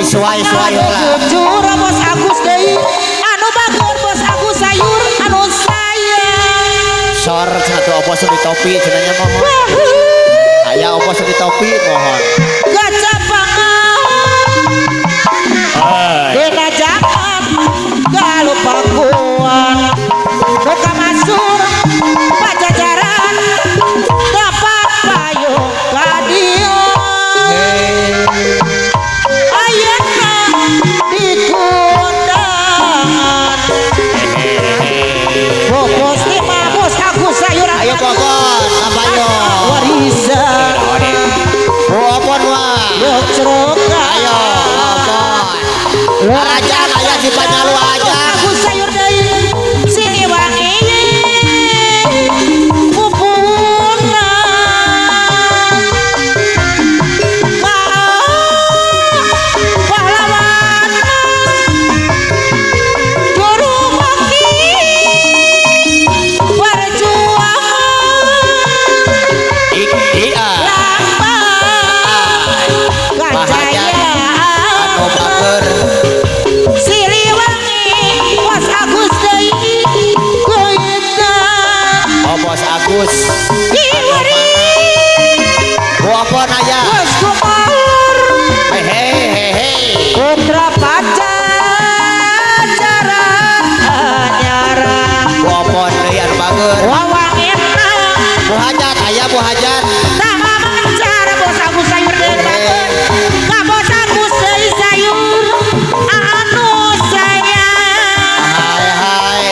Suai-suai lah. Jujur bos Agus deui anu bager bos Agus sayur anu sayang. Sor satu opos di topi cenanya mohon. Aya opos di topi mohon. Gacapangan. Dena jangan galupa kuat. Buka masuk pajajaran dapat payung kadieu. Ayo kokon, apa yo? Warisan. Opon wah. Yuk ceroka. Ayo opon. Raja kaya si Panyalu aja. Aku sayur deui sini wangi. Pupuna. Pahlawan. Juru bakti. Agus apa naya hehehe putra pacaran nyarang apa lian bager wawangin buhajat ayah buhajat sama mencar bos Agus sayur deui bager ka bos Agus deui sayur anu sayang hai hai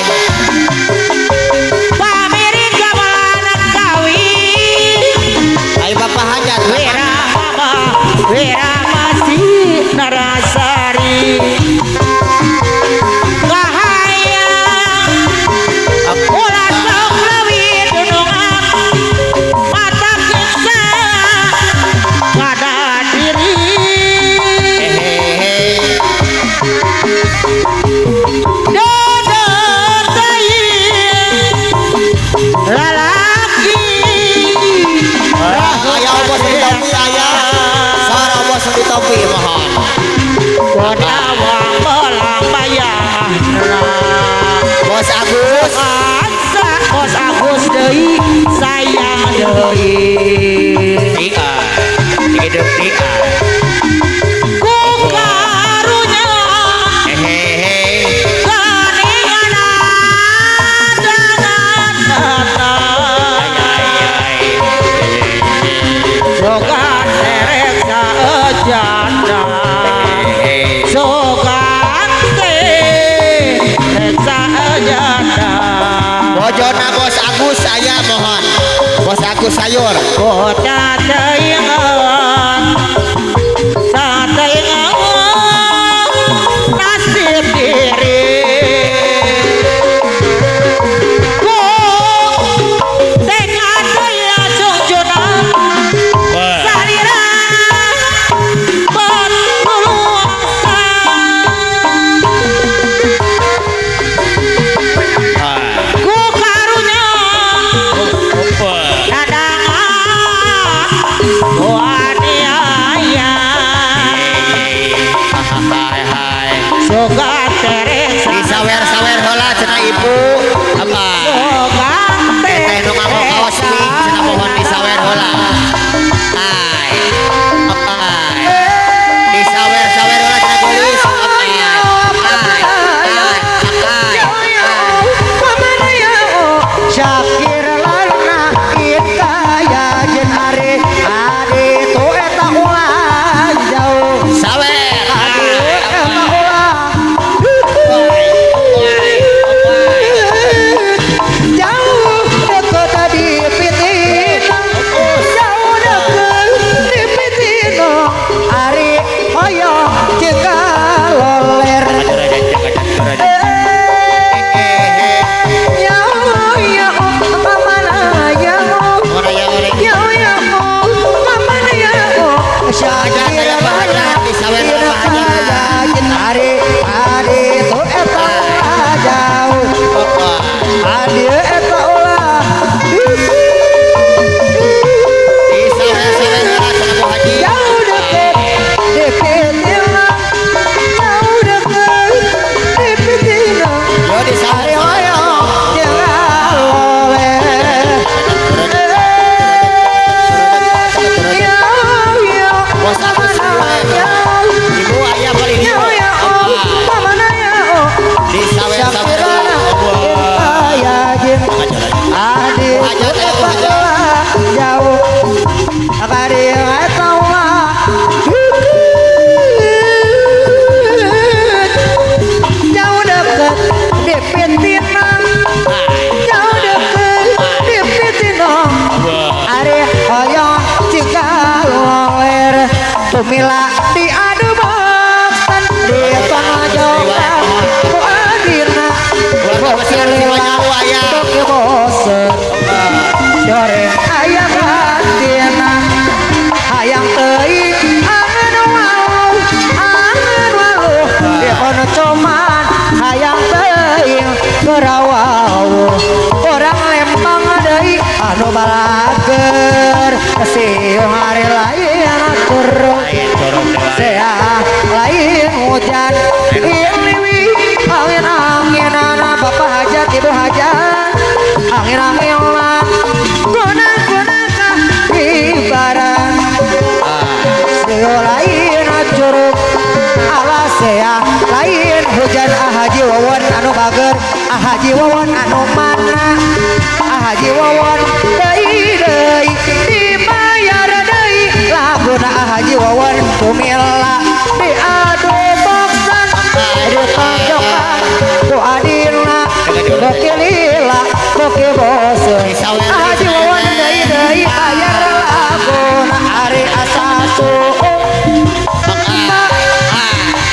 Wira masih narasari kahayang ulah sok leuwih dunungan mata kita kada diri dodo teuing lalaki aya opos di topi aya sor opos di topi mohon kodawang belang bayar bos Agus asa bos Agus deui sayang deui hidup dia ku karunya kaningan dengan tata jogan derek janda sogante reksa janda Bojona Bos Agus aya mohon. Bos Agus sayur. kota teingan sateingan nasib diri ku dengan daya sungjunan salira berluasa ku karunya kadangan ku aniaya Hai. suka teresa Disawer-sawer heula cenah ibu. Apa? suka Teh nu nganggo kaos pink cenah mohon disawer heula. Hai. Disawer-sawer heula cenah geulis. Syakir lana ita ya jen are ade to eta ulah jauh Sawer. ade eta ulah jauh deket tadi pitin jauh deket di pitin are hoyo jika loler ya ya kemana ya Syakir lana ade to eta jauh ade eta ulah jauh deket deketina jauh deket deketina are hoyo jangan loler ya ya Bos Agus ya ibu aya balik ya ya oh kemana ya oh disawer-sawer Syakirana kita ya jin adi jauh akari tahu jauh deket di pitina jauh deket di pitina are hoyo jika loler tumila diadu baksan di pengajokan ku adina bokilila boki bosen dore ayam batina hayang teuing angen walu di kono cuman hayang teuing gerawau orang Lembang deui anu balager siung hari lain turun sea lain hujan iliwi angin bapak hajat ibu hajat angin lah guna kah ibarat siung lain curug alas sea lain hujan ahaji wawan anu bager ahaji wawan anu mana ahaji wawan deui dibayar deui laguna ahaji wawan tumila diadu baksan ditonjokan ku adina boki lila boki bosen ahaji wawan deui bayar laguna ari asasu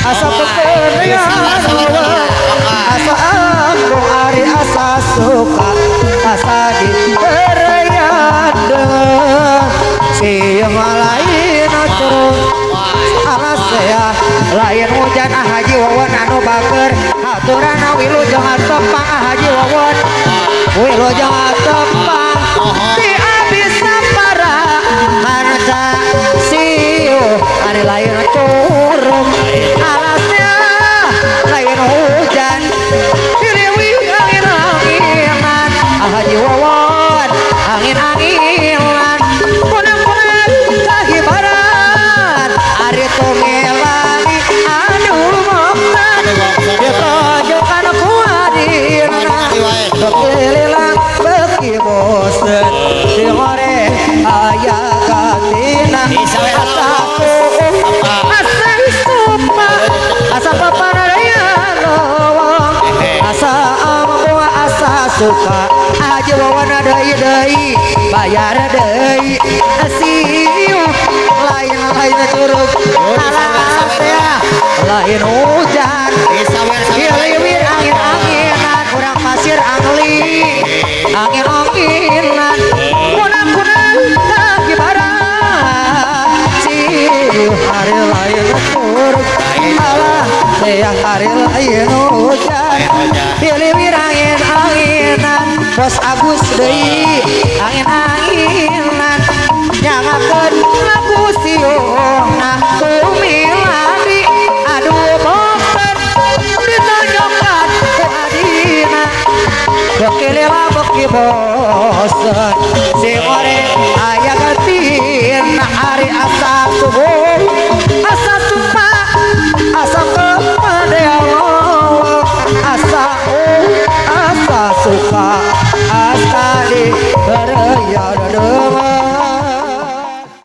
asa pekeunian asa anggung ari asa suka asa diperayaan siang lain turun alas ya lain hujan ahaji wawan anu bager haturana wilujeng tepang ahaji wawan wilujeng tepang di abis para harta siu hari lain turun alasnya lain hujan diliwi angin-anginan ahaji wawan angin-anginan punang-punang kahibaran ari tumelani anu moksan ditonjokan ku adina beki lilang beki bosen suka aja wawana deui bayar deui asiu lain curug alas ya lain hujan liwir angin-anginan urang pasir angin-anginan kunang-kunang kaki barang siu hari lain curug alah ya hari lain hujan liwir angin-anginan Bos Agus deui angin-anginan nyangakeun lagu siung kumilani aduh bosen ditonjokkan ku adina bekilila beki bosen si goreng aya gantiin hari asa subuh asa sumpah asa kepadean asa suka asa di